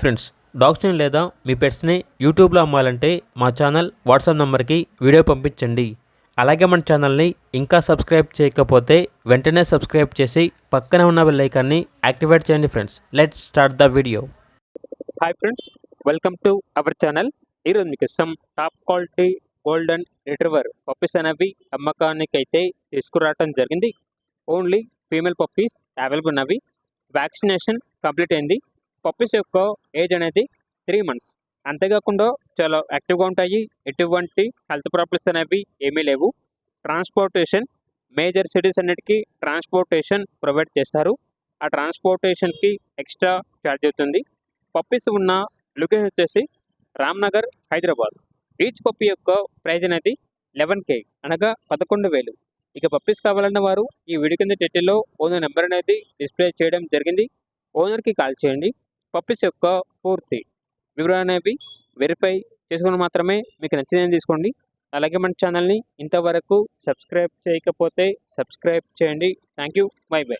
Friends, డాగ్స్ని లేదా మీ పెట్స్ని యూట్యూబ్లో అమ్మాలంటే మా ఛానల్ వాట్సాప్ నెంబర్కి వీడియో పంపించండి. అలాగే మన ఛానల్ని ఇంకా సబ్స్క్రైబ్ చేయకపోతే వెంటనే సబ్స్క్రైబ్ చేసి పక్కనే ఉన్న బెల్ ఐకాన్ని యాక్టివేట్ చేయండి. Friends, let's start the video. Hi friends, welcome to our channel. ఈరోజు మీకు top quality golden retriever puppies అనేవి అమ్మకానికి అయితే తీసుకురావడం జరిగింది. ఓన్లీ ఫీమేల్ పప్పీస్ అవైలబుల్ ఉన్నవి. వ్యాక్సినేషన్ కంప్లీట్ అయింది. పప్పీస్ యొక్క ఏజ్ అనేది 3 months. అంతేకాకుండా చాలా యాక్టివ్గా ఉంటాయి. ఎటువంటి హెల్త్ ప్రాబ్లమ్స్ అనేవి ఏమీ లేవు. ట్రాన్స్పోర్టేషన్ మేజర్ సిటీస్ అన్నిటికీ ట్రాన్స్పోర్టేషన్ ప్రొవైడ్ చేస్తారు. ఆ ట్రాన్స్పోర్టేషన్కి ఎక్స్ట్రా ఛార్జ్ అవుతుంది. పప్పీస్ ఉన్న లొకేషన్ వచ్చేసి రామ్నగర్, హైదరాబాద్. ఈచ్ పప్పీ యొక్క ప్రైజ్ అనేది 11K, అనగా 11,000. ఇక పప్పీస్ కావాలన్న వారు ఈ వీడియో కింద డీటెయిల్లో ఓనర్ నెంబర్ అనేది డిస్ప్లే చేయడం జరిగింది. ఓనర్కి కాల్ చేయండి. పప్పీస్ యొక్క పూర్తి వివరాలు అనేవి వెరిఫై చేసుకుని మాత్రమే మీకు నచ్చిందని తీసుకోండి. అలాగే మన ఛానల్ని ఇంతవరకు సబ్స్క్రైబ్ చేయకపోతే సబ్స్క్రైబ్ చేయండి. Thank you. By by.